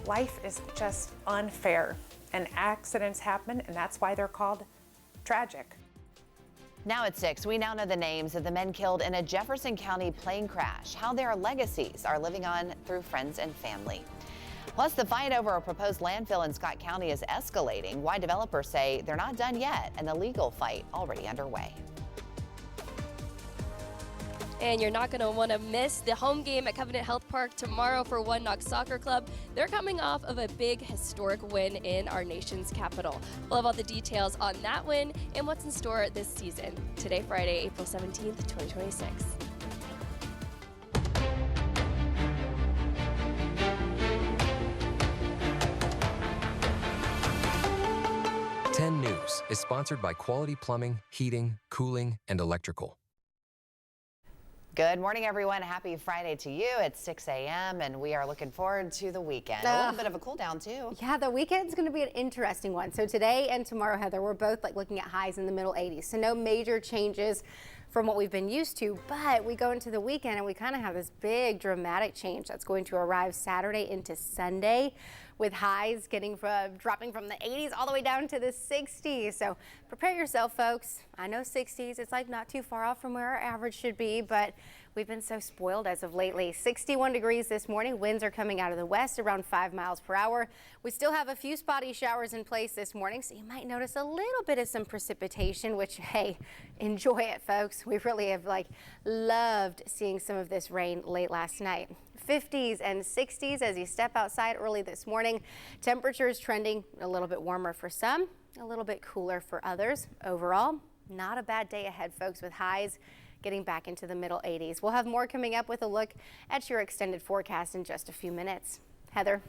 Life is just unfair, and accidents happen, and that's why they're called tragic. Now at 6, we now know the names of the men killed in a Jefferson County plane crash, how their legacies are living on through friends and family. Plus, the fight over a proposed landfill in Scott County is escalating, why developers say they're not done yet, and the legal fight already underway. And you're not going to want to miss the home game at Covenant Health Park tomorrow for One Knox Soccer Club. They're coming off of a big historic win in our nation's capital. We'll have all the details on that win and what's in store this season. Today, Friday, April 17th, 2026. 10 News is sponsored by Quality Plumbing, Heating, Cooling, and Electrical. Good morning, everyone. Happy Friday to you. It's 6 a.m. and we are looking forward to the weekend. A little bit of a cool down, too. Yeah, the weekend's going to be an interesting one. So today and tomorrow, Heather, we're both looking at highs in the middle 80s. So no major changes from what we've been used to, but we go into the weekend and we kind of have this big dramatic change that's going to arrive Saturday into Sunday, with highs dropping from the 80s all the way down to the 60s. So prepare yourself, folks. I know 60s, it's like not too far off from where our average should be, but we've been so spoiled as of lately. 61 degrees this morning. Winds are coming out of the west around 5 miles per hour. We still have a few spotty showers in place this morning, so you might notice a little bit of some precipitation, which, hey, enjoy it, folks. We really have loved seeing some of this rain late last night. 50s and 60s as you step outside early this morning. Temperatures trending a little bit warmer for some, a little bit cooler for others. Overall, not a bad day ahead, folks, with highs getting back into the middle 80s. We'll have more coming up with a look at your extended forecast in just a few minutes. Heather.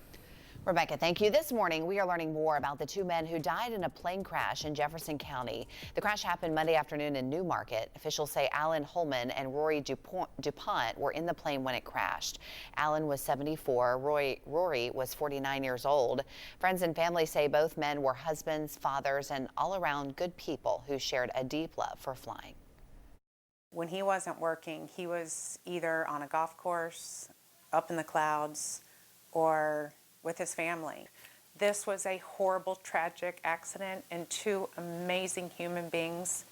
Rebecca, thank you. This morning, we are learning more about the 2 men who died in a plane crash in Jefferson County. The crash happened Monday afternoon in Newmarket. Officials say Alan Holman and Rory DuPont were in the plane when it crashed. Alan was 74. Rory was 49 years old. Friends and family say both men were husbands, fathers, and all-around good people who shared a deep love for flying. When he wasn't working, he was either on a golf course, up in the clouds, or with his family. This was a horrible, tragic accident, and 2 amazing human beings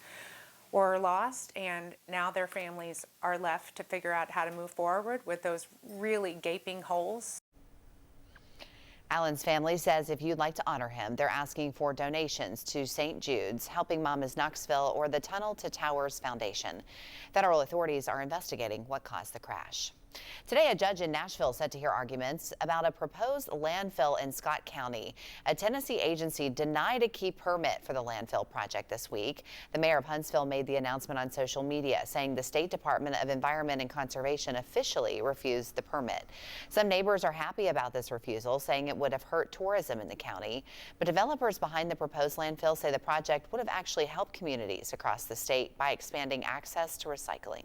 were lost, and now their families are left to figure out how to move forward with those really gaping holes. Alan's family says if you'd like to honor him, they're asking for donations to St. Jude's, Helping Mamas Knoxville, or the Tunnel to Towers Foundation. Federal authorities are investigating what caused the crash. Today, a judge in Nashville set to hear arguments about a proposed landfill in Scott County. A Tennessee agency denied a key permit for the landfill project this week. The mayor of Huntsville made the announcement on social media, saying the State Department of Environment and Conservation officially refused the permit. Some neighbors are happy about this refusal, saying it would have hurt tourism in the county. But developers behind the proposed landfill say the project would have actually helped communities across the state by expanding access to recycling.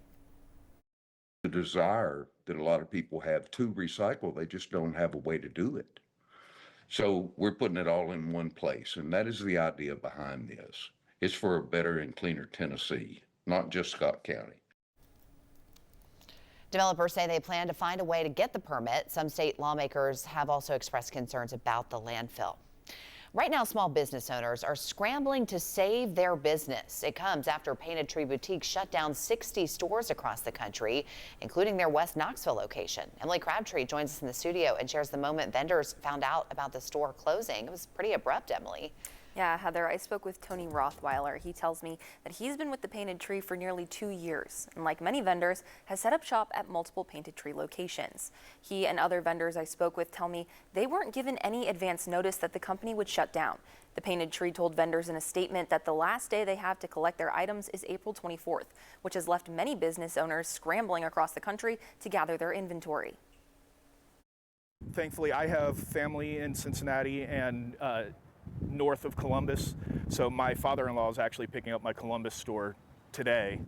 The desire that a lot of people have to recycle, they just don't have a way to do it. So we're putting it all in one place, and that is the idea behind this. It's for a better and cleaner Tennessee, not just Scott County. Developers say they plan to find a way to get the permit. Some state lawmakers have also expressed concerns about the landfill. Right now, small business owners are scrambling to save their business. It comes after Painted Tree Boutique shut down 60 stores across the country, including their West Knoxville location. Emily Crabtree joins us in the studio and shares the moment vendors found out about the store closing. It was pretty abrupt, Emily. Yeah, Heather, I spoke with Tony Rothweiler. He tells me that he's been with the Painted Tree for nearly 2 years, and like many vendors, has set up shop at multiple Painted Tree locations. He and other vendors I spoke with tell me they weren't given any advance notice that the company would shut down. The Painted Tree told vendors in a statement that the last day they have to collect their items is April 24th, which has left many business owners scrambling across the country to gather their inventory. Thankfully, I have family in Cincinnati and north of Columbus, so my father-in-law is actually picking up my Columbus store today,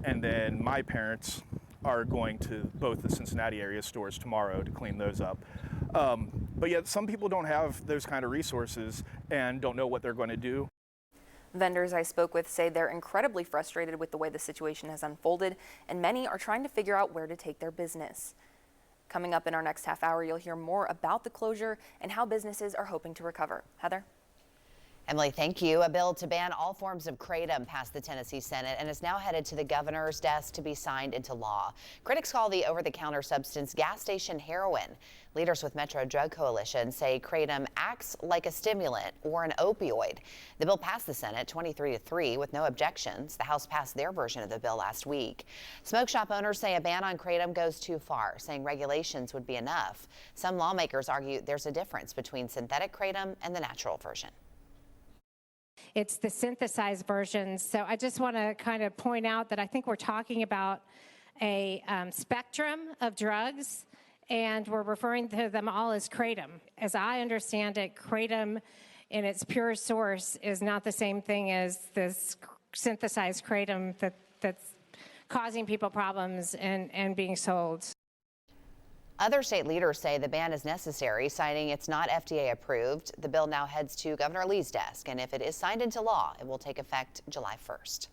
and then my parents are going to both the Cincinnati area stores tomorrow to clean those up. But yet some people don't have those kind of resources and don't know what they're going to do. Vendors I spoke with say they're incredibly frustrated with the way the situation has unfolded, and many are trying to figure out where to take their business. Coming up in our next half hour, you'll hear more about the closure and how businesses are hoping to recover. Heather? Emily, thank you. A bill to ban all forms of kratom passed the Tennessee Senate and is now headed to the governor's desk to be signed into law. Critics call the over-the-counter substance gas station heroin. Leaders with Metro Drug Coalition say kratom acts like a stimulant or an opioid. The bill passed the Senate 23-3 with no objections. The House passed their version of the bill last week. Smoke shop owners say a ban on kratom goes too far, saying regulations would be enough. Some lawmakers argue there's a difference between synthetic kratom and the natural version. It's the synthesized versions. So I just want to kind of point out that I think we're talking about a spectrum of drugs, and we're referring to them all as kratom. As I understand it, kratom in its pure source is not the same thing as this synthesized kratom that's causing people problems and being sold. Other state leaders say the ban is necessary, citing it's not FDA approved. The bill now heads to Governor Lee's desk, and if it is signed into law, it will take effect July 1st.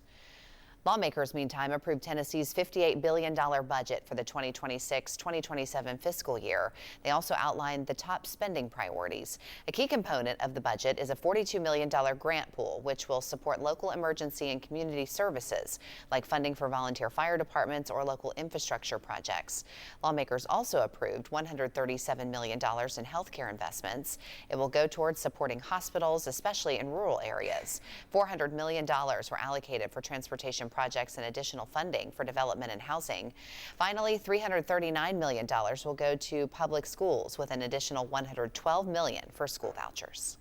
Lawmakers, meantime, approved Tennessee's $58 billion budget for the 2026-2027 fiscal year. They also outlined the top spending priorities. A key component of the budget is a $42 million grant pool, which will support local emergency and community services, like funding for volunteer fire departments or local infrastructure projects. Lawmakers also approved $137 million in health care investments. It will go towards supporting hospitals, especially in rural areas. $400 million were allocated for transportation projects and additional funding for development and housing. Finally, $339 million will go to public schools, with an additional $112 million for school vouchers.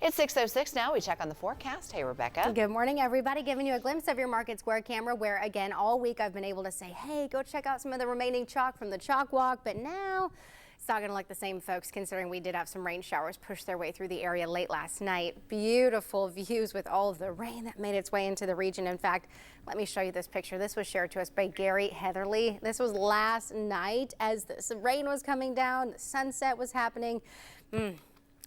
It's 6:06 now. We check on the forecast. Hey, Rebecca. Good morning, everybody. Giving you a glimpse of your Market Square camera, where again all week I've been able to say, hey, go check out some of the remaining chalk from the chalk walk, but now it's not going to look the same, folks, considering we did have some rain showers push their way through the area late last night. Beautiful views with all of the rain that made its way into the region. In fact, let me show you this picture. This was shared to us by Gary Heatherly. This was last night as the rain was coming down, the sunset was happening.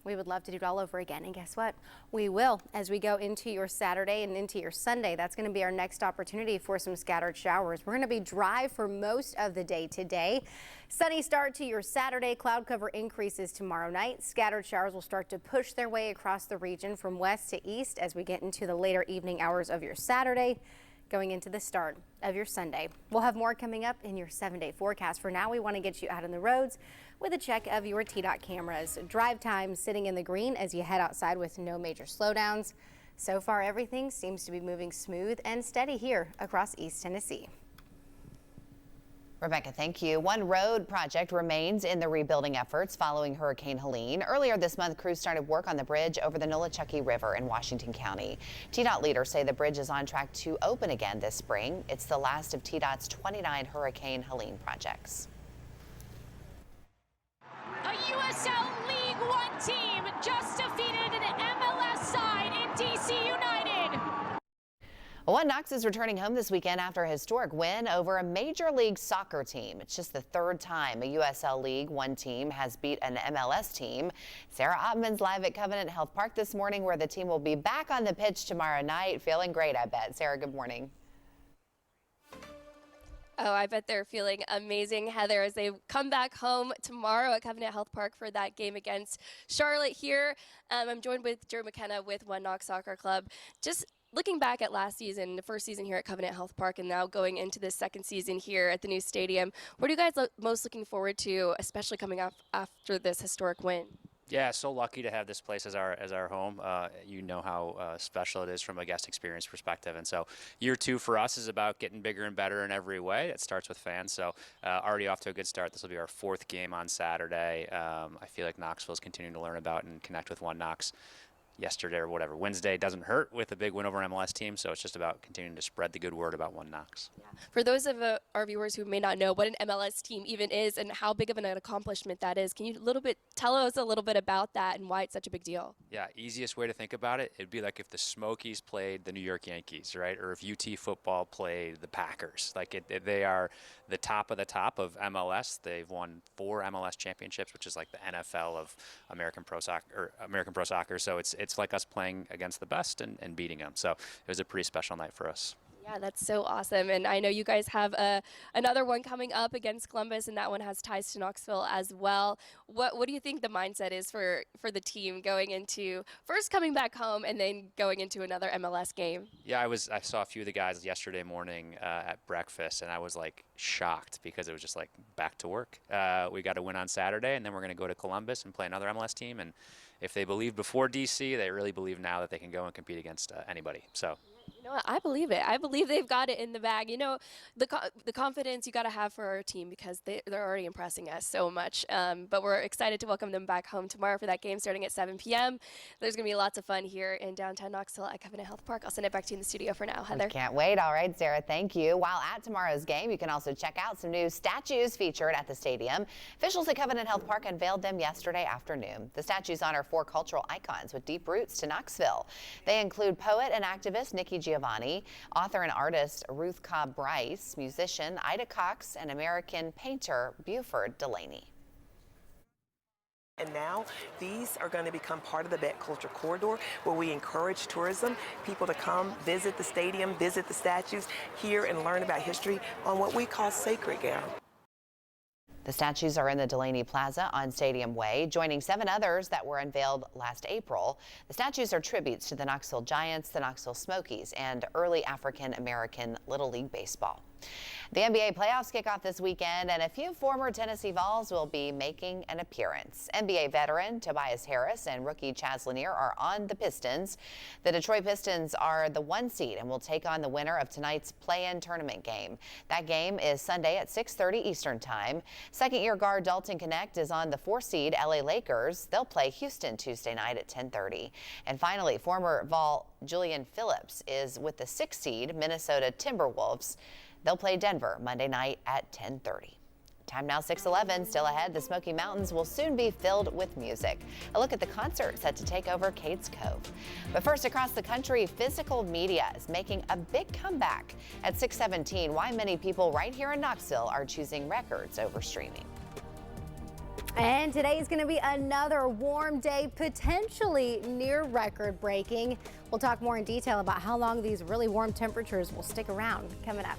We would love to do it all over again, and guess what? We will as we go into your Saturday and into your Sunday. That's going to be our next opportunity for some scattered showers. We're going to be dry for most of the day today. Sunny start to your Saturday. Cloud cover increases tomorrow night. Scattered showers will start to push their way across the region from west to east as we get into the later evening hours of your Saturday, going into the start of your Sunday. We'll have more coming up in your 7-day forecast. For now, we want to get you out on the roads with a check of your TDOT cameras. Drive time sitting in the green as you head outside with no major slowdowns. So far, everything seems to be moving smooth and steady here across East Tennessee. Rebecca, thank you. One road project remains in the rebuilding efforts following Hurricane Helene. Earlier this month, crews started work on the bridge over the Nolichucky River in Washington County. TDOT leaders say the bridge is on track to open again this spring. It's the last of TDOT's 29 Hurricane Helene projects. A USL League One team just defeated an MLS side in DC United. One Knox is returning home this weekend after a historic win over a Major League Soccer team. It's just the third time a USL League One team has beat an MLS team. Sarah Ottman's live at Covenant Health Park this morning, where the team will be back on the pitch tomorrow night. Feeling great, I bet. Sarah, good morning. Oh, I bet they're feeling amazing, Heather, as they come back home tomorrow at Covenant Health Park for that game against Charlotte here. I'm joined with Drew McKenna with One Knox Soccer Club. Just looking back at last season, the first season here at Covenant Health Park, and now going into the second season here at the new stadium, what are you guys most looking forward to, especially coming up after this historic win? Yeah, so lucky to have this place as our home. You know how special it is from a guest experience perspective. And so year two for us is about getting bigger and better in every way. It starts with fans. So already off to a good start. This will be our fourth game on Saturday. I feel like Knoxville is continuing to learn about and connect with One Knox. Yesterday or whatever, Wednesday doesn't hurt with a big win over an MLS team, so it's just about continuing to spread the good word about One Knox. Yeah. For those of our viewers who may not know what an MLS team even is and how big of an accomplishment that is, can you tell us a little bit about that and why it's such a big deal? Yeah, easiest way to think about it, it'd be like if the Smokies played the New York Yankees, right? Or if UT football played the Packers. Like they are the top of MLS. They've won 4 MLS championships, which is like the NFL of American Pro Soccer. So it's like us playing against the best and beating them. So it was a pretty special night for us. Yeah, that's so awesome. And I know you guys have another one coming up against Columbus, and that one has ties to Knoxville as well. What do you think the mindset is for the team going into first coming back home and then going into another MLS game? Yeah, I saw a few of the guys yesterday morning at breakfast, and I was like shocked because it was just like back to work. We got to win on Saturday, and then we're going to go to Columbus and play another MLS team. And if they believed before DC, they really believe now that they can go and compete against anybody. So. You know what? I believe it. I believe they've got it in the bag. You know, the confidence you got to have for our team because they're already impressing us so much. But we're excited to welcome them back home tomorrow for that game starting at 7 p.m. There's going to be lots of fun here in downtown Knoxville at Covenant Health Park. I'll send it back to you in the studio for now, Heather. Can't wait. All right, Sarah, thank you. While at tomorrow's game, you can also check out some new statues featured at the stadium. Officials at Covenant Health Park unveiled them yesterday afternoon. The statues honor 4 cultural icons with deep roots to Knoxville. They include poet and activist Nikki Giovanni, author and artist Ruth Cobb Bryce, musician Ida Cox, and American painter Buford Delaney. And now these are going to become part of the Beck Culture Corridor, where we encourage tourism, people to come visit the stadium, visit the statues, hear and learn about history on what we call sacred ground. The statues are in the Delaney Plaza on Stadium Way, joining 7 others that were unveiled last April. The statues are tributes to the Knoxville Giants, the Knoxville Smokies, and early African-American Little League Baseball. The NBA playoffs kick off this weekend, and a few former Tennessee Vols will be making an appearance. NBA veteran Tobias Harris and rookie Chaz Lanier are on the Pistons. The Detroit Pistons are the 1 seed and will take on the winner of tonight's play-in tournament game. That game is Sunday at 6:30 Eastern Time. Second-year guard Dalton Knecht is on the 4 seed LA Lakers. They'll play Houston Tuesday night at 10:30. And finally, former Vol Julian Phillips is with the 6 seed Minnesota Timberwolves. They'll play Denver Monday night at 10:30. Time now 6:11. Still ahead, the Smoky Mountains will soon be filled with music. A look at the concert set to take over Cades Cove. But first, across the country, physical media is making a big comeback. At 6:17, why many people right here in Knoxville are choosing records over streaming. And today is going to be another warm day, potentially near record breaking. We'll talk more in detail about how long these really warm temperatures will stick around coming up.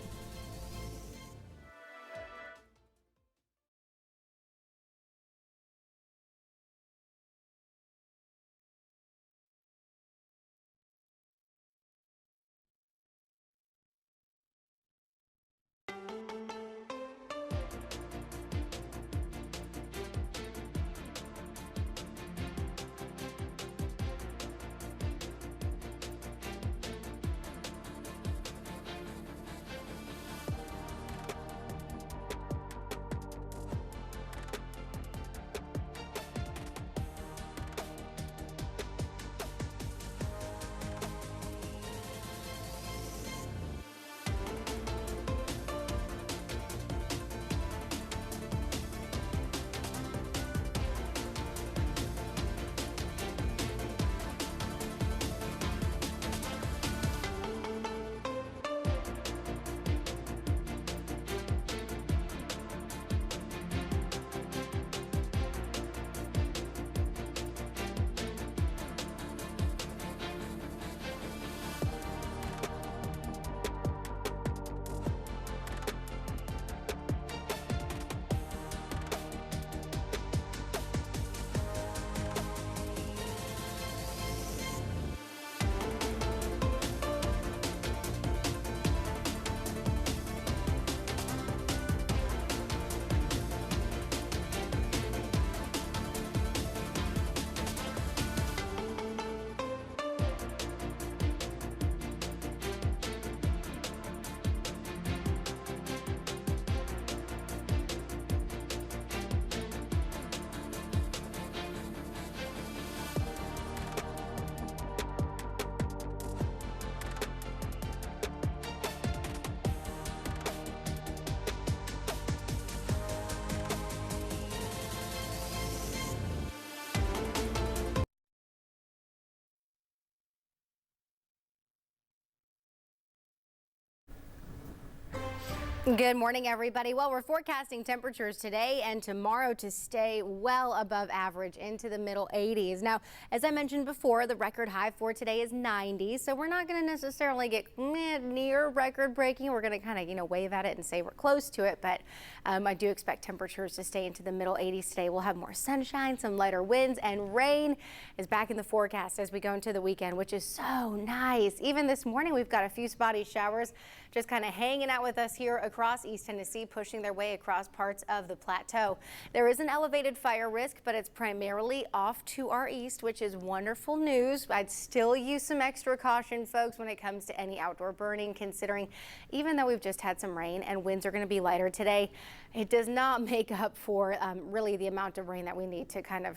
Good morning, everybody. Well, we're forecasting temperatures today and tomorrow to stay well above average into the middle 80s. Now, as I mentioned before, the record high for today is 90, so we're not going to necessarily get near record breaking. We're going to kind of, wave at it and say we're close to it, but I do expect temperatures to stay into the middle 80s today. We'll have more sunshine, some lighter winds, and rain is back in the forecast as we go into the weekend, which is so nice. Even this morning, we've got a few spotty showers just kind of hanging out with us here across East Tennessee, pushing their way across parts of the plateau. There is an elevated fire risk, but it's primarily off to our east, which is wonderful news. I'd still use some extra caution, folks, when it comes to any outdoor burning, considering even though we've just had some rain and winds are going to be lighter today, it does not make up for really the amount of rain that we need to kind of,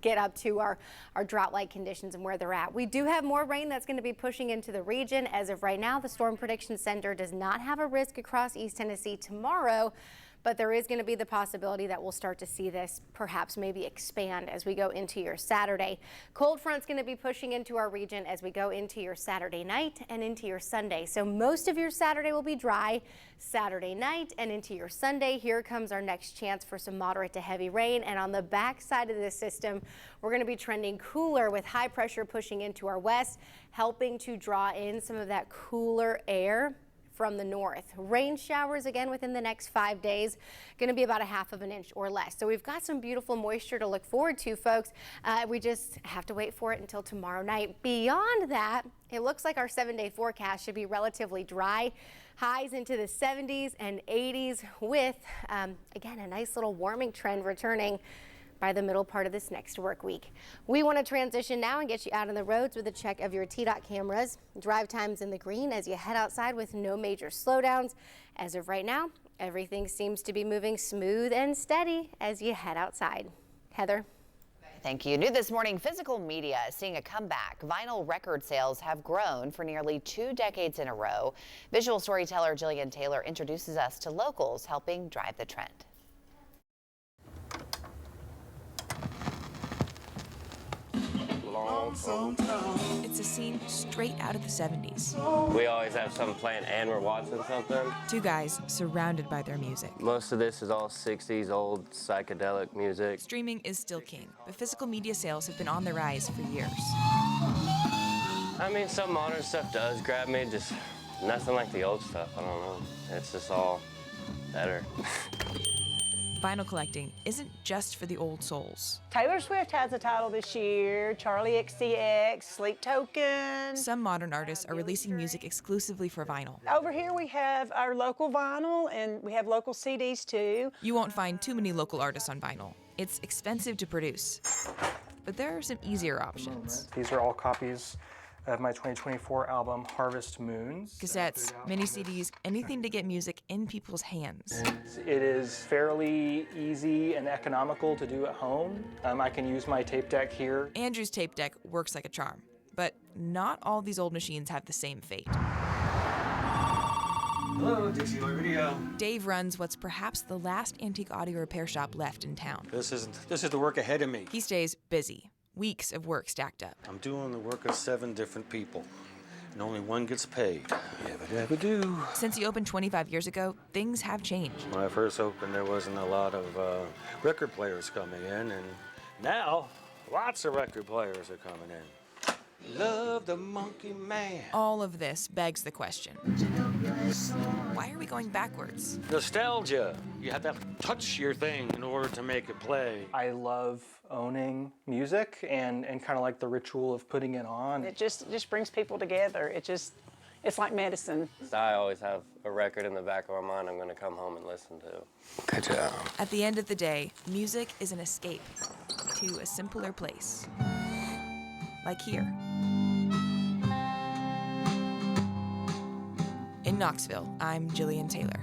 get up to our drought-like conditions and where they're at. We do have more rain that's going to be pushing into the region. As of right now, the Storm Prediction Center does not have a risk across East Tennessee tomorrow, but there is going to be the possibility that we'll start to see this perhaps maybe expand as we go into your Saturday. Cold front's going to be pushing into our region as we go into your Saturday night and into your Sunday. So most of your Saturday will be dry. Saturday night and into your Sunday, here comes our next chance for some moderate to heavy rain. And on the back side of this system, we're going to be trending cooler with high pressure pushing into our west, helping to draw in some of that cooler air from the north. Rain showers again within the next 5 days, going to be about 1/2 inch or less. So we've got some beautiful moisture to look forward to, folks. We just have to wait for it until tomorrow night. Beyond that, it looks like our 7-day forecast should be relatively dry. Highs into the 70s and 80s with, again, a nice little warming trend returning by the middle part of this next work week. We want to transition now and get you out on the roads with a check of your TDOT cameras. Drive times in the green as you head outside with no major slowdowns. As of right now, everything seems to be moving smooth and steady as you head outside. Heather. Thank you. New this morning, physical media is seeing a comeback. Vinyl record sales have grown for nearly 2 decades in a row. Visual storyteller Jillian Taylor introduces us to locals helping drive the trend. It's a scene straight out of the 70s. We always have something playing and we're watching something. 2 guys surrounded by their music. Most of this is all 60s old psychedelic music. Streaming is still king, but physical media sales have been on the rise for years. I mean, some modern stuff does grab me, just nothing like the old stuff. I don't know. It's just all better. Vinyl collecting isn't just for the old souls. Taylor Swift has a title this year, Charlie XCX, Sleep Token. Some modern artists are releasing music exclusively for vinyl. Over here we have our local vinyl and we have local CDs too. You won't find too many local artists on vinyl. It's expensive to produce, but there are some easier options. These are all copies of my 2024 album, Harvest Moons. Cassettes, mini CDs, anything to get music in people's hands. It is fairly easy and economical to do at home. I can use my tape deck here. Andrew's tape deck works like a charm, but not all these old machines have the same fate. Hello, Dixie Boy Video. Dave runs what's perhaps the last antique audio repair shop left in town. This is the work ahead of me. He stays busy. Weeks of work stacked up. I'm doing the work of 7 different people, and only one gets paid. Yabba-dabba-doo. Since he opened 25 years ago, things have changed. When I first opened, there wasn't a lot of record players coming in, and now lots of record players are coming in. Love the Monkey Man. All of this begs the question, why are we going backwards? Nostalgia. You have to touch your thing in order to make it play. I love owning music and kind of like the ritual of putting it on. It just brings people together. It's like medicine. I always have a record in the back of my mind I'm going to come home and listen to. Good job. At the end of the day, music is an escape to a simpler place. Like here. In Knoxville, I'm Jillian Taylor.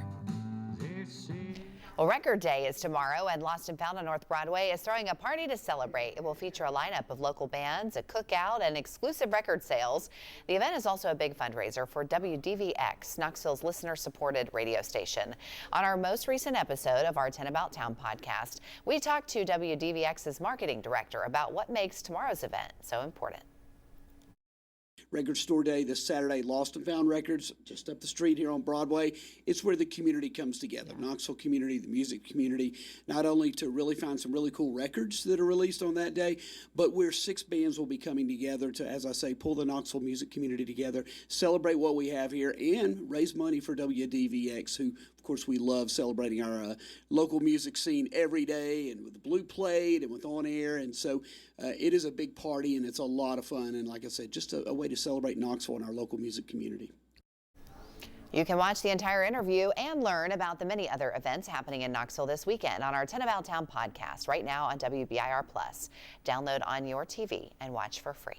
Well, Record Day is tomorrow, and Lost and Found on North Broadway is throwing a party to celebrate. It will feature a lineup of local bands, a cookout, and exclusive record sales. The event is also a big fundraiser for WDVX, Knoxville's listener-supported radio station. On our most recent episode of our 10 About Town podcast, we talked to WDVX's marketing director about what makes tomorrow's event so important. Record Store Day this Saturday. Lost and Found Records, just up the street here on Broadway. It's where the community comes together. Knoxville community, the music community, not only to really find some really cool records that are released on that day, but where 6 bands will be coming together to, as I say, pull the Knoxville music community together, celebrate what we have here, and raise money for WDVX, who, of course, we love celebrating our local music scene every day, and with the Blue Plate and with On Air. And so it is a big party, and it's a lot of fun. And like I said, just a way to celebrate Knoxville and our local music community. You can watch the entire interview and learn about the many other events happening in Knoxville this weekend on our 10 About Town podcast right now on WBIR Plus. Download on your TV and watch for free.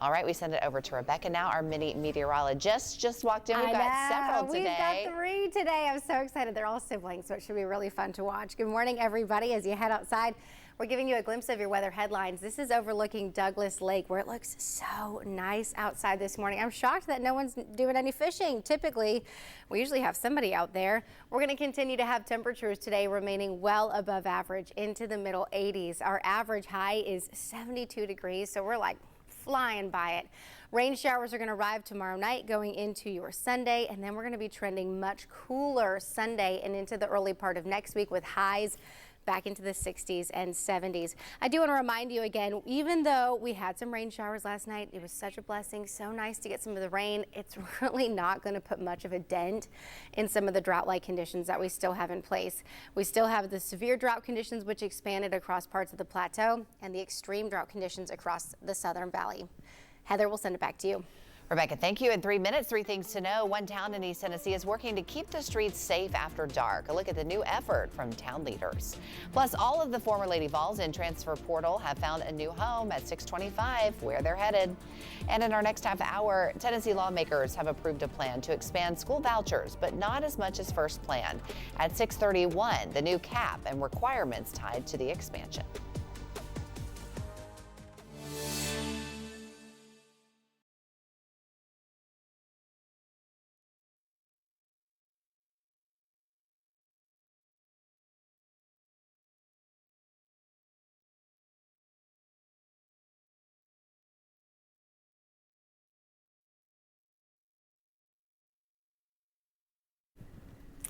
All right, we send it over to Rebecca now. Our mini meteorologist just walked in. We've got several today. We've got 3 today. I'm so excited. They're all siblings, so it should be really fun to watch. Good morning, everybody. As you head outside, we're giving you a glimpse of your weather headlines. This is overlooking Douglas Lake, where it looks so nice outside this morning. I'm shocked that no one's doing any fishing. Typically, we usually have somebody out there. We're going to continue to have temperatures today remaining well above average into the middle 80s. Our average high is 72 degrees, so we're like flying by it. Rain showers are going to arrive tomorrow night going into your Sunday, and then we're going to be trending much cooler Sunday and into the early part of next week with highs back into the 60s and 70s. I do want to remind you again, even though we had some rain showers last night, it was such a blessing, so nice to get some of the rain. It's really not going to put much of a dent in some of the drought-like conditions that we still have in place. We still have the severe drought conditions, which expanded across parts of the plateau, and the extreme drought conditions across the Southern Valley. Heather, we'll send it back to you. Rebecca, thank you. In 3 minutes, 3 things to know. One town in East Tennessee is working to keep the streets safe after dark. A look at the new effort from town leaders. Plus, all of the former Lady Vols in transfer portal have found a new home at 625, where they're headed. And in our next half hour, Tennessee lawmakers have approved a plan to expand school vouchers, but not as much as first planned. At 631, the new cap and requirements tied to the expansion.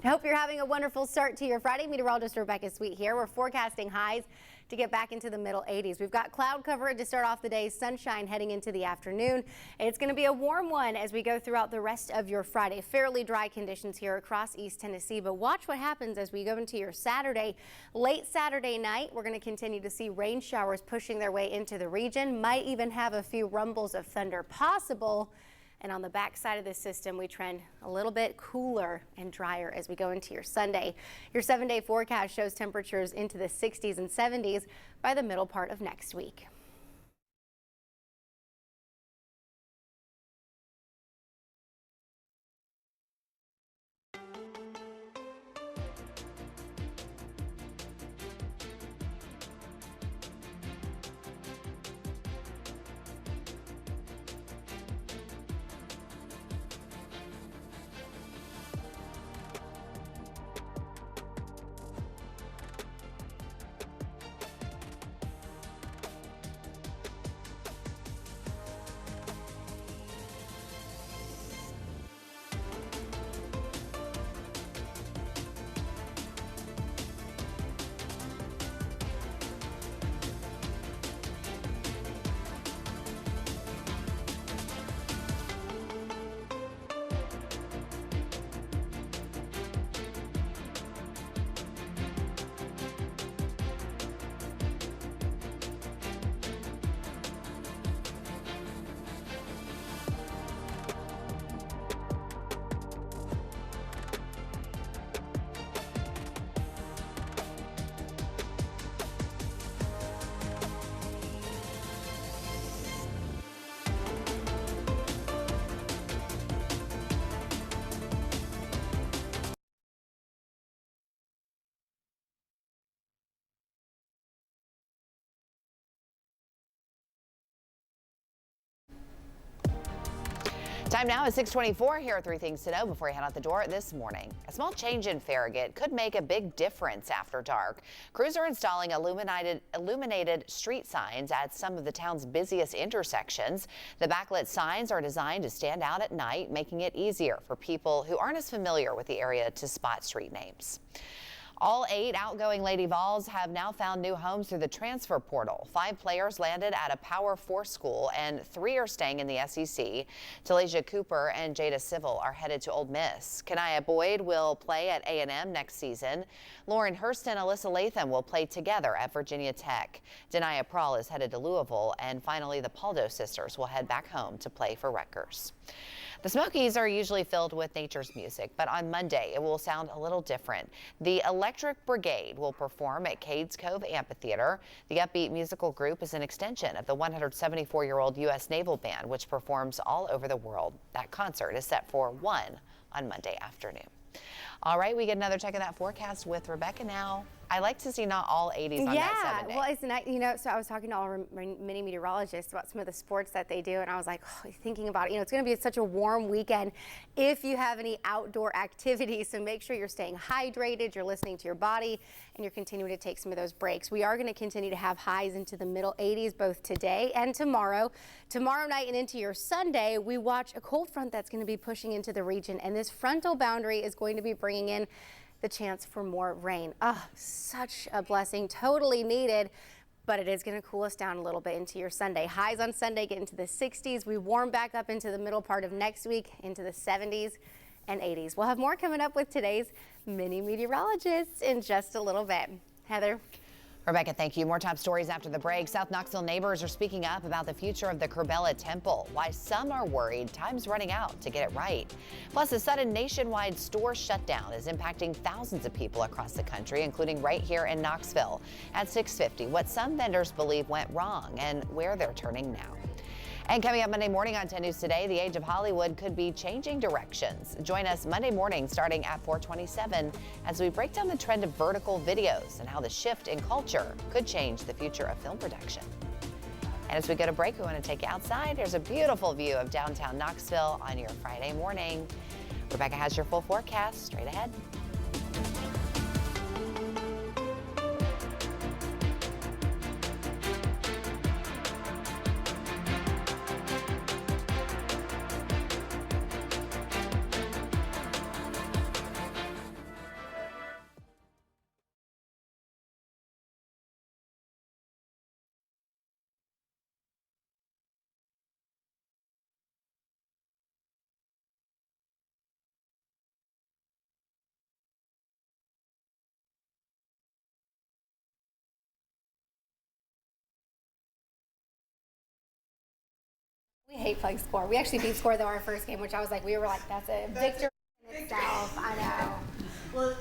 I hope you're having a wonderful start to your Friday. Meteorologist Rebecca Sweet here. We're forecasting highs to get back into the middle 80s. We've got cloud cover to start off the day, sunshine heading into the afternoon. It's going to be a warm one as we go throughout the rest of your Friday. Fairly dry conditions here across East Tennessee, but watch what happens as we go into your Saturday. Late Saturday night, we're going to continue to see rain showers pushing their way into the region. Might even have a few rumbles of thunder possible. And on the back side of the system, we trend a little bit cooler and drier as we go into your Sunday. Your 7-day forecast shows temperatures into the 60s and 70s by the middle part of next week. Time now is 6:24. Here are 3 things to know before you head out the door this morning. A small change in Farragut could make a big difference after dark. Crews are installing illuminated street signs at some of the town's busiest intersections. The backlit signs are designed to stand out at night, making it easier for people who aren't as familiar with the area to spot street names. All 8 outgoing Lady Vols have now found new homes through the transfer portal. 5 players landed at a Power 4 school and 3 are staying in the SEC. Talasia Cooper and Jada Civil are headed to Ole Miss. Kanaya Boyd will play at A&M next season. Lauren Hurst and Alyssa Latham will play together at Virginia Tech. Denia Prawl is headed to Louisville, and finally the Paldo sisters will head back home to play for Rutgers. The Smokies are usually filled with nature's music, but on Monday it will sound a little different. The Electric Brigade will perform at Cades Cove Amphitheater. The upbeat musical group is an extension of the 174-year-old U.S. Naval Band, which performs all over the world. That concert is set for 1 on Monday afternoon. All right, we get another check of that forecast with Rebecca now. I like to see not all 80s on that 7 day. Well, it's nice, so I was talking to all our mini meteorologists about some of the sports that they do, and I was like, thinking about it, it's going to be such a warm weekend if you have any outdoor activities, so make sure you're staying hydrated, you're listening to your body, and you're continuing to take some of those breaks. We are going to continue to have highs into the middle 80s both today and tomorrow. Tomorrow night and into your Sunday, we watch a cold front that's going to be pushing into the region, and this frontal boundary is going to be bringing in the chance for more rain. Such a blessing, totally needed, but it is going to cool us down a little bit into your Sunday. Highs on Sunday get into the 60s. We warm back up into the middle part of next week into the 70s and 80s. We'll have more coming up with today's mini meteorologists in just a little bit. Heather. Rebecca, thank you. More top stories after the break. South Knoxville neighbors are speaking up about the future of the Kerbella Temple. Why some are worried time's running out to get it right. Plus, a sudden nationwide store shutdown is impacting thousands of people across the country, including right here in Knoxville. At 6:50, what some vendors believe went wrong and where they're turning now. And coming up Monday morning on 10 News Today, the age of Hollywood could be changing directions. Join us Monday morning starting at 4:27 as we break down the trend of vertical videos and how the shift in culture could change the future of film production. And as we go to break, we want to take you outside. There's a beautiful view of downtown Knoxville on your Friday morning. Rebecca has your full forecast straight ahead. We hate playing score. We actually beat score though our first game, which I was like, that's a victory in itself. I know. Well,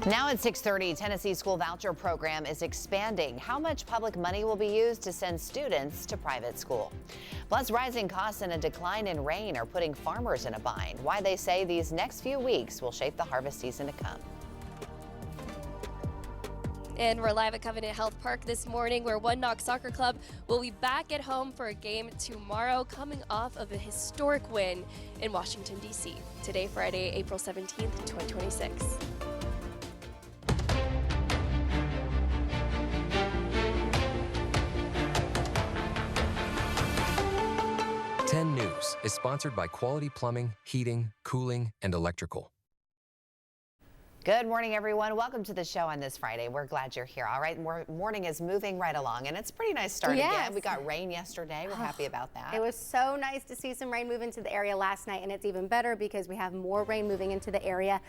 Now at 6:30, Tennessee School Voucher Program is expanding. How much public money will be used to send students to private school? Plus, rising costs and a decline in rain are putting farmers in a bind. Why they say these next few weeks will shape the harvest season to come. And we're live at Covenant Health Park this morning, where One Knox Soccer Club will be back at home for a game tomorrow, coming off of a historic win in Washington, D.C. Today, Friday, April 17th, 2026. 10 News is sponsored by Quality Plumbing, Heating, Cooling, and Electrical. Good morning, everyone. Welcome to the show on this Friday. We're glad you're here. All right, morning is moving right along, and it's a pretty nice start again. We got rain yesterday. We're happy about that. It was so nice to see some rain move into the area last night, and it's even better because we have more rain moving into the area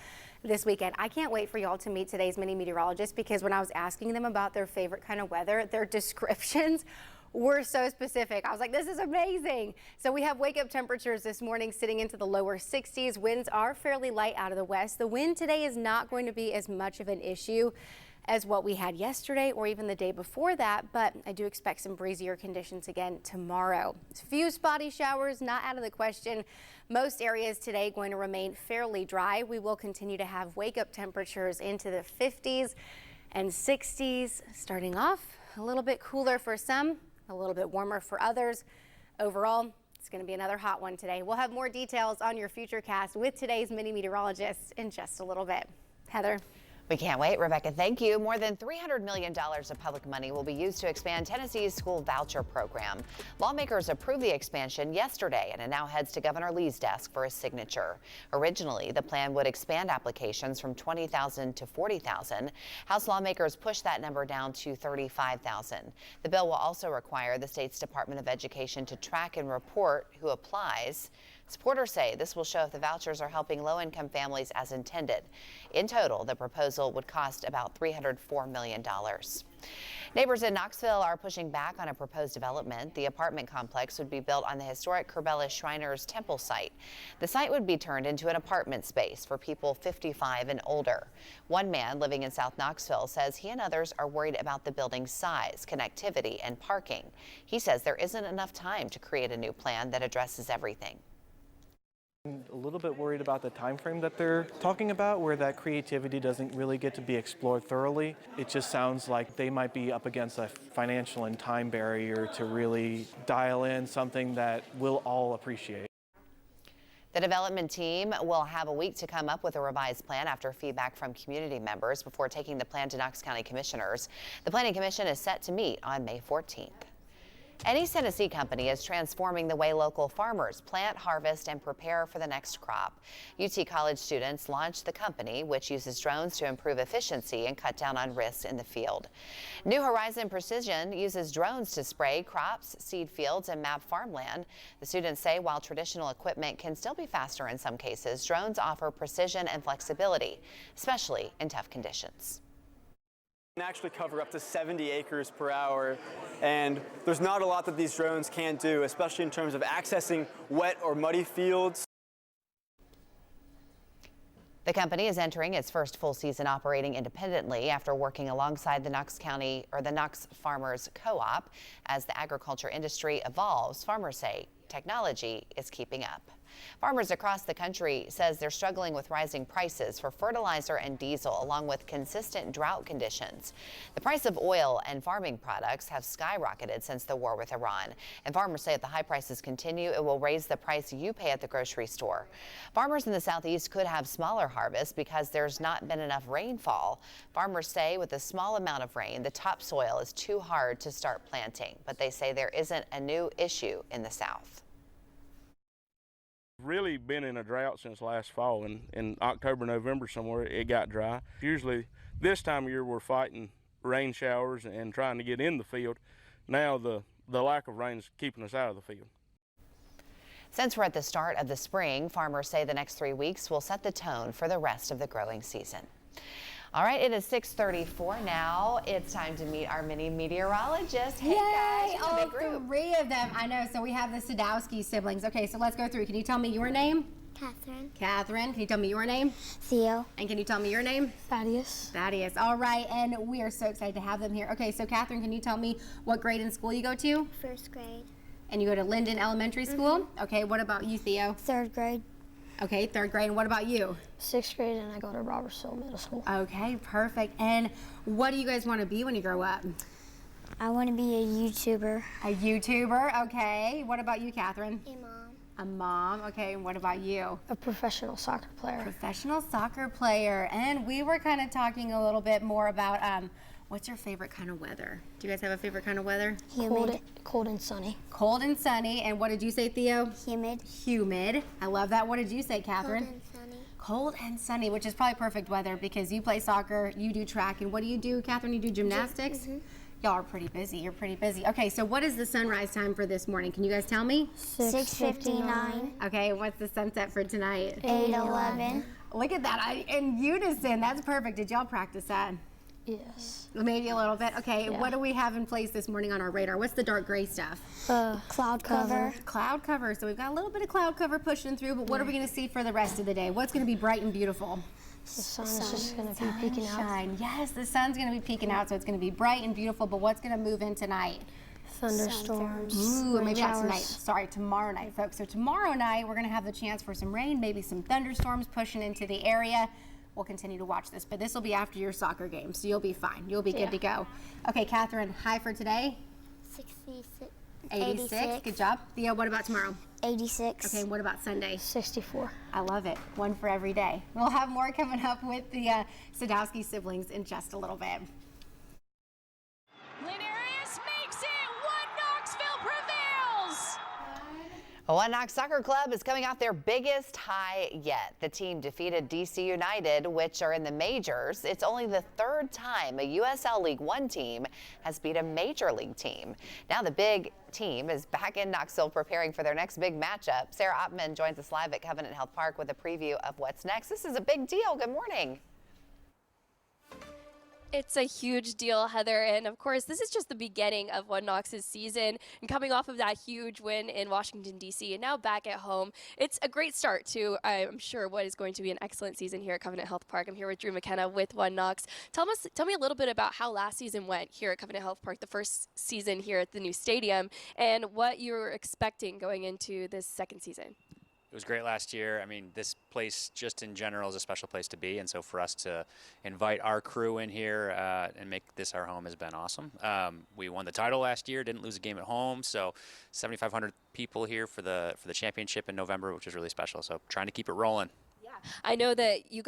this weekend. I can't wait for y'all to meet today's mini meteorologists, because when I was asking them about their favorite kind of weather, their descriptions were so specific. I was like, this is amazing. So we have wake-up temperatures this morning sitting into the lower 60s. Winds are fairly light out of the west. The wind today is not going to be as much of an issue as what we had yesterday or even the day before that, but I do expect some breezier conditions again tomorrow. A few spotty showers not out of the question. Most areas today going to remain fairly dry. We will continue to have wake-up temperatures into the 50s and 60s. Starting off a little bit cooler for some, a little bit warmer for others. Overall, it's going to be another hot one today. We'll have more details on your Futurecast with today's mini meteorologists in just a little bit. Heather. We can't wait. Rebecca, thank you. More than $300 million of public money will be used to expand Tennessee's school voucher program. Lawmakers approved the expansion yesterday, and it now heads to Governor Lee's desk for his signature. Originally, the plan would expand applications from 20,000 to 40,000. House lawmakers pushed that number down to 35,000. The bill will also require the state's Department of Education to track and report who applies. Supporters say this will show if the vouchers are helping low-income families as intended. In total, the proposal would cost about $304 million. Neighbors in Knoxville are pushing back on a proposed development. The apartment complex would be built on the historic Corbelis Shriners Temple site. The site would be turned into an apartment space for people 55 and older. One man living in South Knoxville says he and others are worried about the building's size, connectivity, and parking. He says there isn't enough time to create a new plan that addresses everything. I'm a little bit worried about the time frame that they're talking about, where that creativity doesn't really get to be explored thoroughly. It just sounds like they might be up against a financial and time barrier to really dial in something that we'll all appreciate. The development team will have a week to come up with a revised plan after feedback from community members before taking the plan to Knox County Commissioners. The Planning Commission is set to meet on May 14th. An East Tennessee company is transforming the way local farmers plant, harvest, and prepare for the next crop. UT College students launched the company, which uses drones to improve efficiency and cut down on risks in the field. New Horizon Precision uses drones to spray crops, seed fields, and map farmland. The students say while traditional equipment can still be faster in some cases, drones offer precision and flexibility, especially in tough conditions. Can actually cover up to 70 acres per hour, and there's not a lot that these drones can't do, especially in terms of accessing wet or muddy fields. The company is entering its first full season operating independently after working alongside the Knox County or the Knox Farmers Co-op. As the agriculture industry evolves, farmers say technology is keeping up. Farmers across the country says they're struggling with rising prices for fertilizer and diesel, along with consistent drought conditions. The price of oil and farming products have skyrocketed since the war with Iran. And farmers say if the high prices continue, it will raise the price you pay at the grocery store. Farmers in the southeast could have smaller harvests because there's not been enough rainfall. Farmers say with a small amount of rain, the topsoil is too hard to start planting. But they say there isn't a new issue in the south. Really been in a drought since last fall, and in October, November somewhere it got dry. Usually this time of year we're fighting rain showers and trying to get in the field. Now the lack of rain is keeping us out of the field. Since we're at the start of the spring, farmers say the next 3 weeks will set the tone for the rest of the growing season. All right, it is 6:34 now. It's time to meet our mini meteorologist. Hey guys, it's a big group. 3 of them. I know. So we have the Sadowski siblings. Okay, so let's go through. Can you tell me your name? Catherine. Catherine, can you tell me your name? Theo. And can you tell me your name? Thaddeus. Thaddeus. All right, and we are so excited to have them here. Okay, so Catherine, can you tell me what grade in school you go to? First grade. And you go to Linden Elementary School? Okay, what about you, Theo? Third grade. Okay, third grade. And what about you? Sixth grade, and I go to Robertsville Middle School. Okay, perfect. And what do you guys want to be when you grow up? I want to be a YouTuber. A YouTuber, okay. What about you, Catherine? A mom. A mom, okay. And what about you? A professional soccer player. Professional soccer player. And we were kind of talking a little bit more about what's your favorite kind of weather? Do you guys have a favorite kind of weather? Humid. Cold and sunny. Cold and sunny. And what did you say, Theo? Humid. Humid. I love that. What did you say, Catherine? Cold and sunny. Cold and sunny, which is probably perfect weather because you play soccer, you do track, and what do you do, Catherine? You do gymnastics? Mm-hmm. Y'all are pretty busy. You're pretty busy. Okay, so what is the sunrise time for this morning? Can you guys tell me? 6:59. Okay, what's the sunset for tonight? 8:11. Look at that, in unison. That's perfect. Did y'all practice that? Yes. Maybe a little bit. Okay, Yeah. what do we have in place this morning on our radar? What's the dark gray stuff? Cloud cover. Cloud cover. So we've got a little bit of cloud cover pushing through, but what are we going to see for the rest of the day? What's going to be bright and beautiful? The sun is just going to be peeking out. Sunshine. Yes, the sun's going to be peeking out, so it's going to be bright and beautiful, but what's going to move in tonight? Thunderstorms. Ooh, rain maybe not tonight. showers. Sorry, tomorrow night, folks. So tomorrow night, we're going to have the chance for some rain, maybe some thunderstorms pushing into the area. We'll continue to watch this, but this will be after your soccer game, so you'll be fine. You'll be good to go. Okay, Catherine, high for today? 66. 86. Good job. Theo, what about tomorrow? 86. Okay, and what about Sunday? 64. I love it. One for every day. We'll have more coming up with the Sadowski siblings in just a little bit. Linares makes it. One Knoxville prevails. One Knox Soccer Club is coming off their biggest high yet. The team defeated DC United, which are in the majors. It's only the third time a USL League One team has beat a major league team. Now the big team is back in Knoxville preparing for their next big matchup. Sarah Oppman joins us live at Covenant Health Park with a preview of what's next. This is a big deal. Good morning. It's a huge deal, Heather, and of course, this is just the beginning of One Knox's season, and coming off of that huge win in Washington, D.C., and now back at home. It's a great start to, I'm sure, what is going to be an excellent season here at Covenant Health Park. I'm here with Drew McKenna with One Knox. Tell me a little bit about how last season went here at Covenant Health Park, the first season here at the new stadium, and what you're expecting going into this second season. It was great last year. I mean, this place just in general is a special place to be, and so for us to invite our crew in here and make this our home has been awesome. We won the title last year, didn't lose a game at home, so 7,500 people here for the championship in November, which is really special. So trying to keep it rolling. I know that you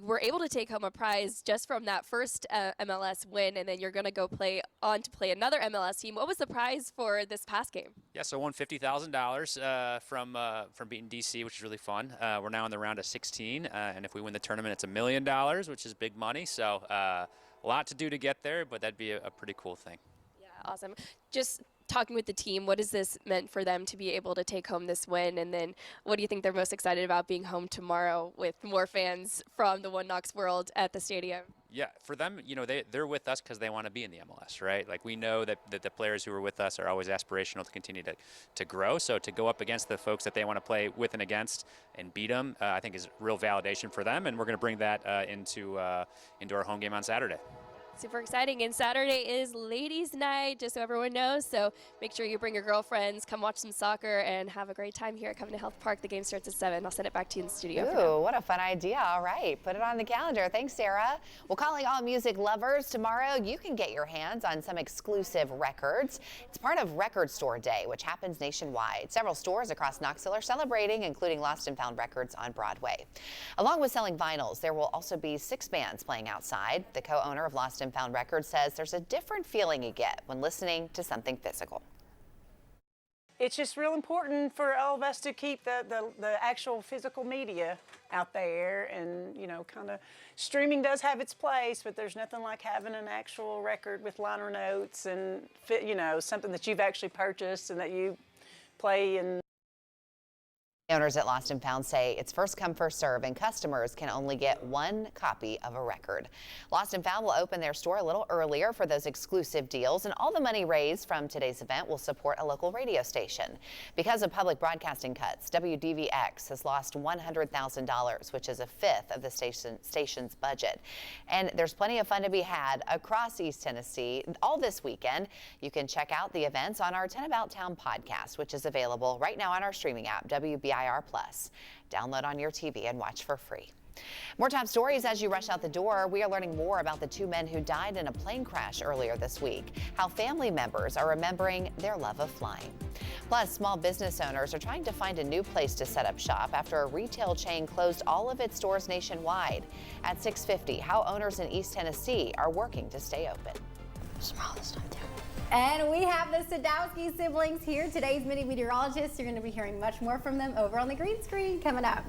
were able to take home a prize just from that first MLS win, and then you're going to go play another MLS team. What was the prize for this past game? Yeah, so won $50,000 from beating DC, which is really fun. We're now in the round of 16, and if we win the tournament, it's $1 million, which is big money. So a lot to do to get there, but that'd be a pretty cool thing. Yeah, awesome. Just talking with the team, what has this meant for them to be able to take home this win? And then what do you think they're most excited about being home tomorrow with more fans from the One Knox world at the stadium? Yeah, for them, you know, they're with us because they want to be in the MLS, right? Like, we know that the players who are with us are always aspirational to continue to grow. So to go up against the folks that they want to play with and against and beat them, I think is real validation for them. And we're going to bring that into our home game on Saturday. Super exciting. And Saturday is ladies' night, just so everyone knows. So make sure you bring your girlfriends, come watch some soccer, and have a great time here at Covenant Health Park. The game starts at 7. I'll send it back to you in the studio. Ooh, what a fun idea. All right, put it on the calendar. Thanks, Sarah. Well, calling all music lovers, tomorrow you can get your hands on some exclusive records. It's part of Record Store Day, which happens nationwide. Several stores across Knoxville are celebrating, including Lost and Found Records on Broadway. Along with selling vinyls, there will also be 6 bands playing outside. The co-owner of Lost and Found Records says there's a different feeling you get when listening to something physical. It's just real important for all of us to keep the actual physical media out there, and kind of streaming does have its place, but there's nothing like having an actual record with liner notes and something that you've actually purchased and that you play and Owners at Lost and Found say it's first come, first serve, and customers can only get one copy of a record. Lost and Found will open their store a little earlier for those exclusive deals, and all the money raised from today's event will support a local radio station. Because of public broadcasting cuts, WDVX has lost $100,000, which is a fifth of the station's budget. And there's plenty of fun to be had across East Tennessee all this weekend. You can check out the events on our 10 About Town podcast, which is available right now on our streaming app, WBIR+. Download on your TV and watch for free. More top stories as you rush out the door. We are learning more about the two men who died in a plane crash earlier this week, how family members are remembering their love of flying. Plus, small business owners are trying to find a new place to set up shop after a retail chain closed all of its stores nationwide. At 6:50, how owners in East Tennessee are working to stay open. Smallest on town. And we have the Sadowski siblings here, today's mini meteorologists. You're going to be hearing much more from them over on the green screen coming up.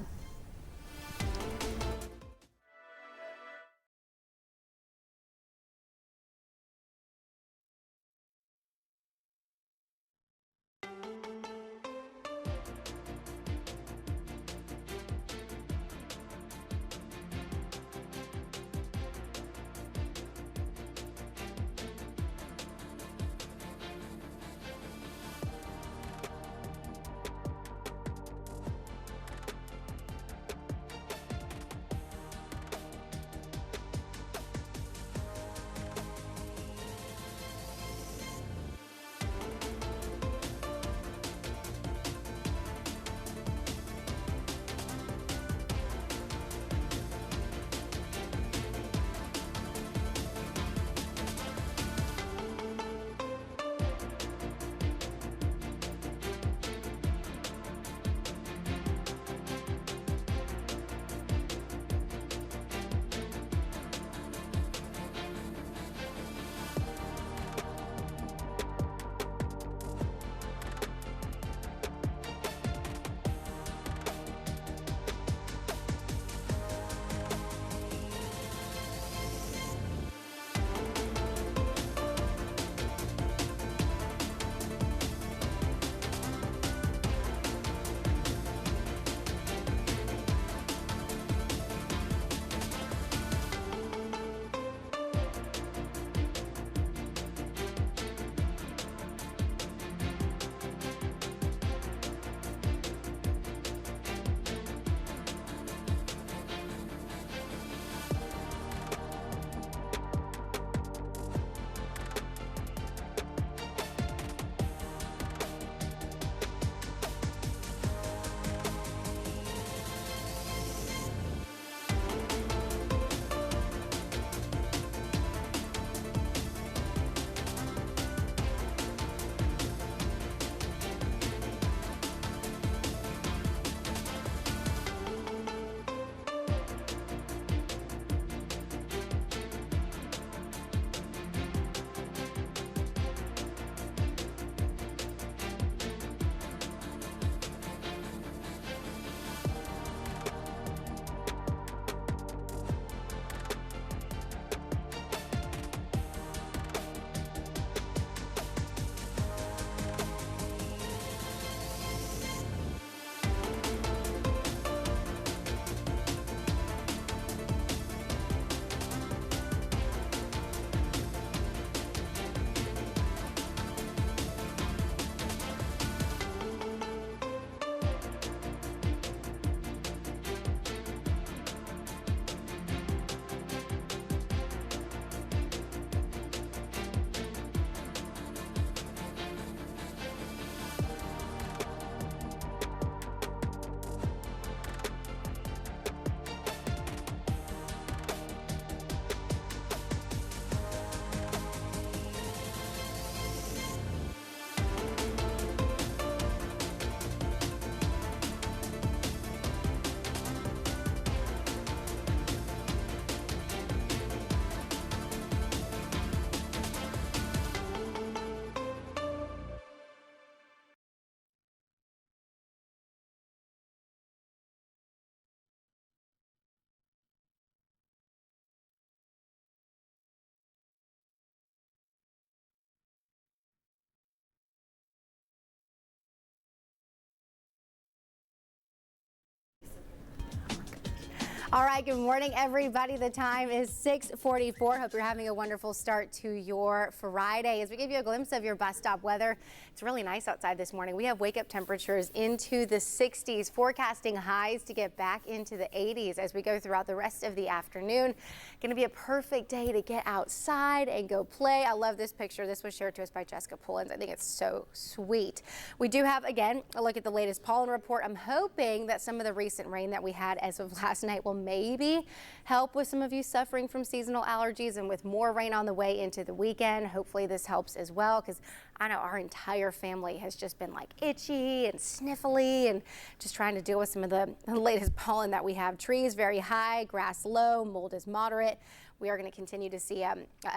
All right, good morning, everybody. The time is 6:44. Hope you're having a wonderful start to your Friday. As we give you a glimpse of your bus stop weather, it's really nice outside this morning. We have wake-up temperatures into the 60s, forecasting highs to get back into the 80s as we go throughout the rest of the afternoon. Going to be a perfect day to get outside and go play. I love this picture. This was shared to us by Jessica Pullins. I think it's so sweet. We do have, again, a look at the latest pollen report. I'm hoping that some of the recent rain that we had as of last night will maybe help with some of you suffering from seasonal allergies, and with more rain on the way into the weekend, hopefully this helps as well, because I know our entire family has just been like itchy and sniffly and just trying to deal with some of the latest pollen that we have. Trees very high, grass low, mold is moderate. We are going to continue to see,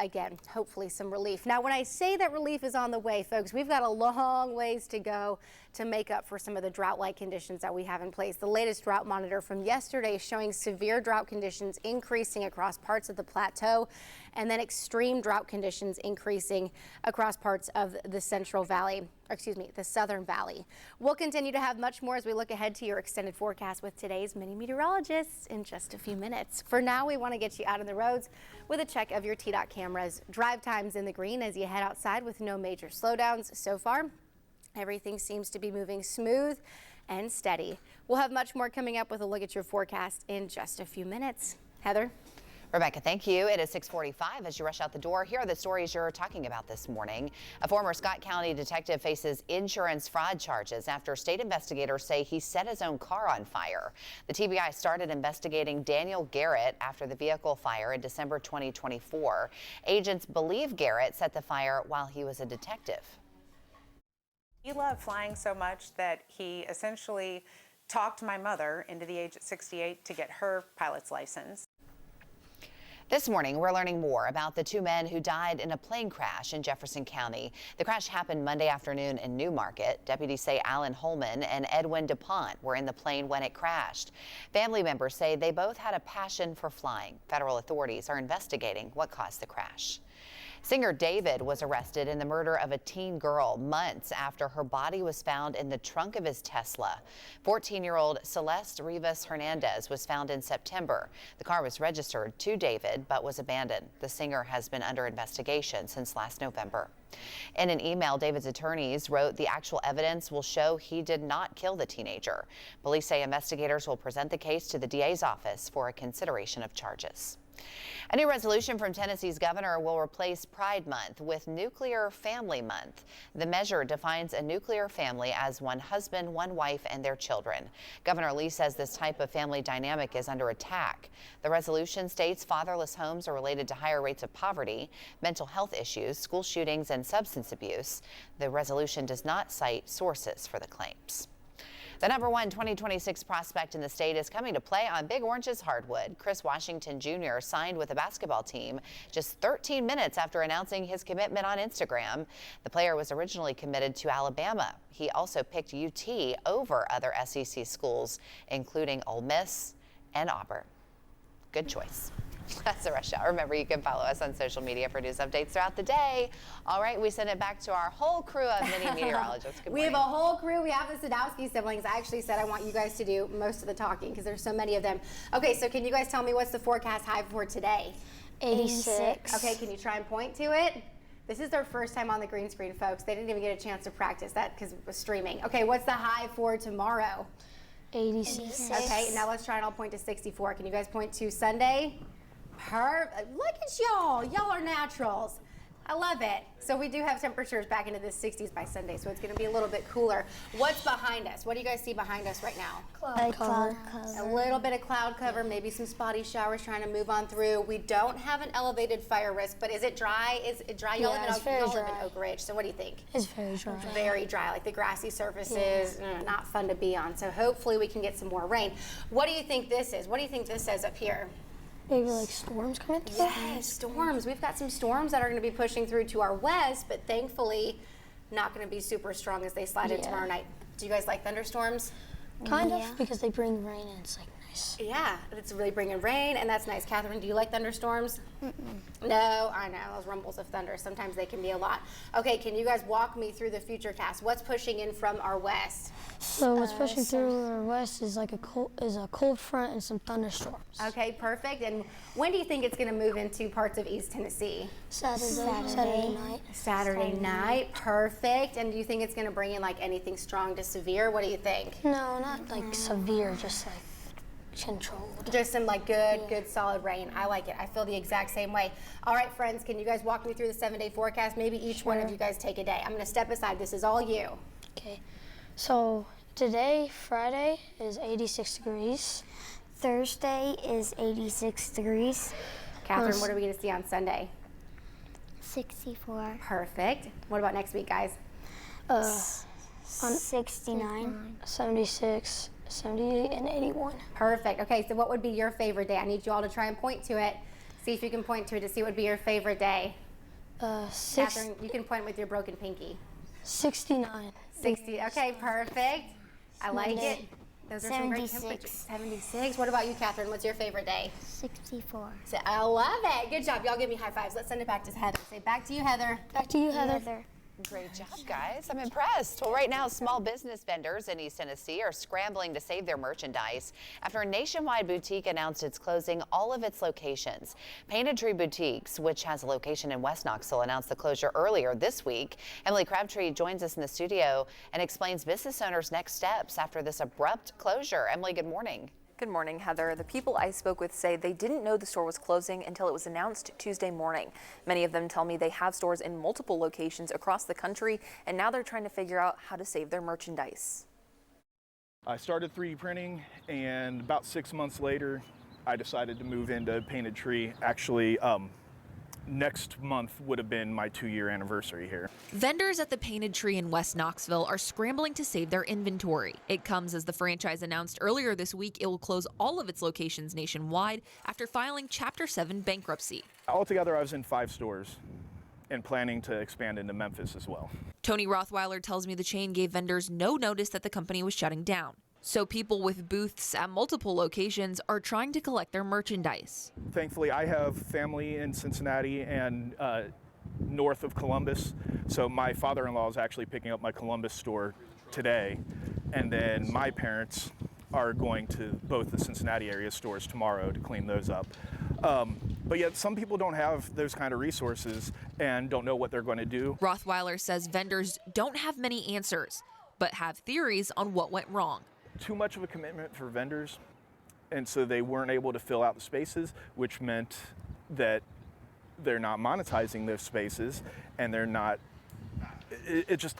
again, hopefully some relief. Now, when I say that relief is on the way, folks, we've got a long ways to go to make up for some of the drought-like conditions that we have in place. The latest drought monitor from yesterday is showing severe drought conditions increasing across parts of the plateau, and then extreme drought conditions increasing across parts of the Central Valley, the Southern Valley. We'll continue to have much more as we look ahead to your extended forecast with today's mini meteorologists in just a few minutes. For now, we want to get you out on the roads with a check of your TDOT cameras. Drive times in the green as you head outside with no major slowdowns so far. Everything seems to be moving smooth and steady. We'll have much more coming up with a look at your forecast in just a few minutes. Heather? Rebecca, thank you. It is 6:45 as you rush out the door. Here are the stories you're talking about this morning. A former Scott County detective faces insurance fraud charges after state investigators say he set his own car on fire. The TBI started investigating Daniel Garrett after the vehicle fire in December 2024. Agents believe Garrett set the fire while he was a detective. He loved flying so much that he essentially talked my mother into the age of 68 to get her pilot's license. This morning, we're learning more about the two men who died in a plane crash in Jefferson County. The crash happened Monday afternoon in Newmarket. Deputies say Alan Holman and Edwin DuPont were in the plane when it crashed. Family members say they both had a passion for flying. Federal authorities are investigating what caused the crash. Singer David was arrested in the murder of a teen girl months after her body was found in the trunk of his Tesla. 14-year-old Celeste Rivas Hernandez was found in September. The car was registered to David but was abandoned. The singer has been under investigation since last November. In an email, David's attorneys wrote the actual evidence will show he did not kill the teenager. Police say investigators will present the case to the DA's office for a consideration of charges. A new resolution from Tennessee's governor will replace Pride Month with Nuclear Family Month. The measure defines a nuclear family as one husband, one wife, and their children. Governor Lee says this type of family dynamic is under attack. The resolution states fatherless homes are related to higher rates of poverty, mental health issues, school shootings, and substance abuse. The resolution does not cite sources for the claims. The #1 2026 prospect in the state is coming to play on Big Orange's hardwood. Chris Washington Jr. signed with the basketball team just 13 minutes after announcing his commitment on Instagram. The player was originally committed to Alabama. He also picked UT over other SEC schools, including Ole Miss and Auburn. Good choice. That's the Rush Hour. Remember, you can follow us on social media for news updates throughout the day. All right, we send it back to our whole crew of mini meteorologists. Good morning. We have a whole crew. We have the Sadowski siblings. I actually said I want you guys to do most of the talking because there's so many of them. Okay, so can you guys tell me what's the forecast high for today? 86. Okay, can you try and point to it? This is their first time on the green screen, folks. They didn't even get a chance to practice that because it was streaming. Okay, what's the high for tomorrow? 86. Okay, now let's try and I'll point to 64. Can you guys point to Sunday? Perfect. Look at y'all. Y'all are naturals. I love it. So we do have temperatures back into the 60s by Sunday, so it's going to be a little bit cooler. What's behind us? What do you guys see behind us right now? Cloud cover. A little bit of cloud cover, maybe some spotty showers trying to move on through. We don't have an elevated fire risk, but is it dry? Is it dry? Y'all live in Oak Ridge, so what do you think? It's very dry. Very dry, like the grassy surfaces, not fun to be on. So hopefully we can get some more rain. What do you think this is? What do you think this says up here? Maybe like storms coming through? Yes, storms. We've got some storms that are going to be pushing through to our west, but thankfully not going to be super strong as they slide in tomorrow night. Do you guys like thunderstorms? Kind of, because they bring rain and it's like nice. Yeah, it's really bringing rain, and that's nice. Catherine, do you like thunderstorms? No, I know, those rumbles of thunder, sometimes they can be a lot. Okay, can you guys walk me through the future cast? What's pushing in from our west? So what's pushing through our west is like a cold front and some thunderstorms. Okay, perfect. And when do you think it's going to move into parts of East Tennessee? Saturday night. Saturday night, perfect. And do you think it's going to bring in like anything strong to severe? What do you think? No, not like severe, just like controlled. Just some like good solid rain. I like it. I feel the exact same way. All right, friends, can you guys walk me through the 7-day forecast? Maybe each one of you guys take a day. I'm going to step aside. This is all you. Okay. So today, Friday, is 86 degrees. Thursday is 86 degrees. Catherine, what are we going to see on Sunday? 64. Perfect. What about next week, guys? On 69. 76, 78, and 81. Perfect. Okay, so what would be your favorite day? I need you all to try and point to it. See if you can point to it to see what would be your favorite day. Catherine, you can point with your broken pinky. 69. 60. Okay, perfect. I like it. Those are some great 76. temperatures. 76. What about you, Catherine? What's your favorite day? 64. So, I love it. Good job. Y'all give me high fives. Let's send it back to Heather. Say back to you, Heather. Back to you, Heather. Great job, guys. I'm impressed. Well, right now, small business vendors in East Tennessee are scrambling to save their merchandise after a nationwide boutique announced it's closing all of its locations. Painted Tree Boutiques, which has a location in West Knoxville, announced the closure earlier this week. Emily Crabtree joins us in the studio and explains business owners' next steps after this abrupt closure. Emily, good morning. Good morning, Heather. The people I spoke with say they didn't know the store was closing until it was announced Tuesday morning. Many of them tell me they have stores in multiple locations across the country, and now they're trying to figure out how to save their merchandise. I started 3D printing, and about 6 months later, I decided to move into Painted Tree. Actually, next month would have been my 2-year anniversary here. Vendors at the Painted Tree in West Knoxville are scrambling to save their inventory. It comes as the franchise announced earlier this week it will close all of its locations nationwide after filing Chapter 7 bankruptcy. Altogether, I was in 5 stores and planning to expand into Memphis as well. Tony Rothweiler tells me the chain gave vendors no notice that the company was shutting down. So people with booths at multiple locations are trying to collect their merchandise. Thankfully, I have family in Cincinnati and north of Columbus. So my father-in-law is actually picking up my Columbus store today. And then my parents are going to both the Cincinnati area stores tomorrow to clean those up. But yet some people don't have those kind of resources and don't know what they're going to do. Rothweiler says vendors don't have many answers, but have theories on what went wrong. Too much of a commitment for vendors, and so they weren't able to fill out the spaces, which meant that they're not monetizing those spaces, and they're not, it just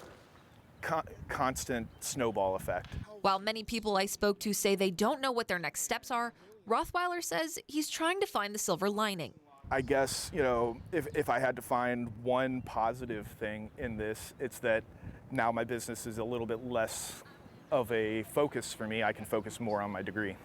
constant snowball effect. While many people I spoke to say they don't know what their next steps are, Rothweiler says he's trying to find the silver lining. I guess, you know, if I had to find one positive thing in this, it's that now my business is a little bit less of a focus for me. I can focus more on my degree.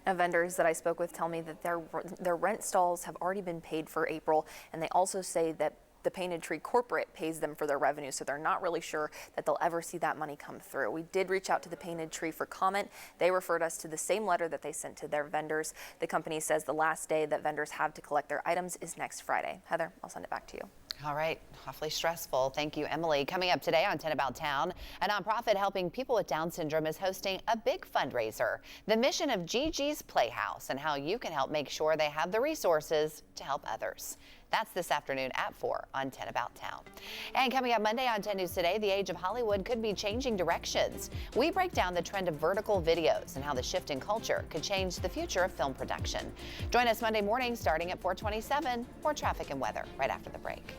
Now, vendors that I spoke with tell me that their rent stalls have already been paid for April, and they also say that the Painted Tree corporate pays them for their revenue, so they're not really sure that they'll ever see that money come through. We did reach out to the Painted Tree for comment. They referred us to the same letter that they sent to their vendors. The company says the last day that vendors have to collect their items is next Friday. Heather, I'll send it back to you. All right, awfully stressful. Thank you, Emily. Coming up today on 10 About Town, a nonprofit helping people with Down syndrome is hosting a big fundraiser. The mission of Gigi's Playhouse and how you can help make sure they have the resources to help others. That's this afternoon at 4 on 10 About Town. And coming up Monday on 10 News Today, the age of Hollywood could be changing directions. We break down the trend of vertical videos and how the shift in culture could change the future of film production. Join us Monday morning starting at 4:27 for traffic and weather right after the break.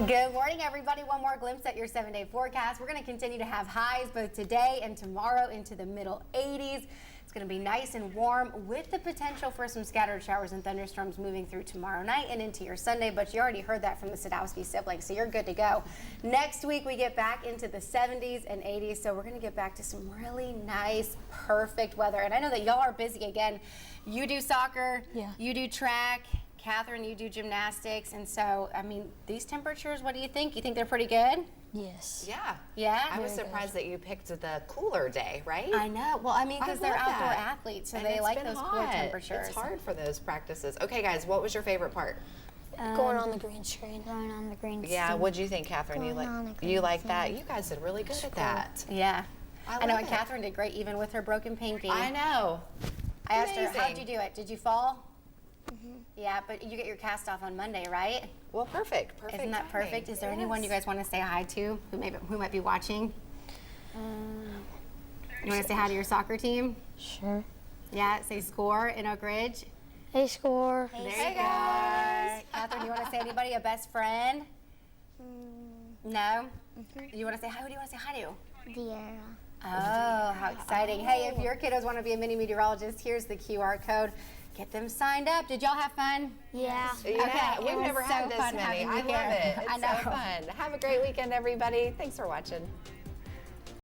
Good morning, everybody. One more glimpse at your 7-day forecast. We're going to continue to have highs both today and tomorrow into the middle 80s. It's going to be nice and warm with the potential for some scattered showers and thunderstorms moving through tomorrow night and into your Sunday, but you already heard that from the Sadowski siblings, so you're good to go. Next week, we get back into the 70s and 80s, so we're going to get back to some really nice, perfect weather. And I know that y'all are busy again. You do soccer, you do track. Catherine, you do gymnastics, and so, I mean, these temperatures, what do you think? You think they're pretty good? Yes. Yeah. Yeah? I was surprised that you picked the cooler day, right? I know. Well, I mean, because they're love outdoor that. athletes, so And they it's like been those hot. cool temperatures. It's hard for those practices. Okay, guys, what was your favorite part? Going on the green screen. Going on the green Yeah, screen. what'd you think, Catherine? Going on the You green like that? screen. You guys did really good at that. Yeah. I know, love and it. Catherine did great, even with her broken pinky. I know. I asked her, how'd Amazing. you do it? Did you fall? Yeah, but you get your cast off on Monday, right? Well, perfect. Isn't that timing. perfect? Is there anyone you Yes. guys want to say hi to who might be watching? You want to say hi to your soccer team? Sure. Yeah, say score in Oak Ridge. Hey, score. There you go. Catherine, you want to say anybody, a best friend? No? You want to say hi? Who do you want to say hi to? Viera. Oh, how exciting. Hey, if your kiddos want to be a mini meteorologist, here's the QR code. Get them signed up. Did y'all have fun? Yeah. Yeah, Okay, we've it was never so had this fun many. having I you love here. it. It's I know. so fun. Have a great weekend, everybody. Thanks for watching.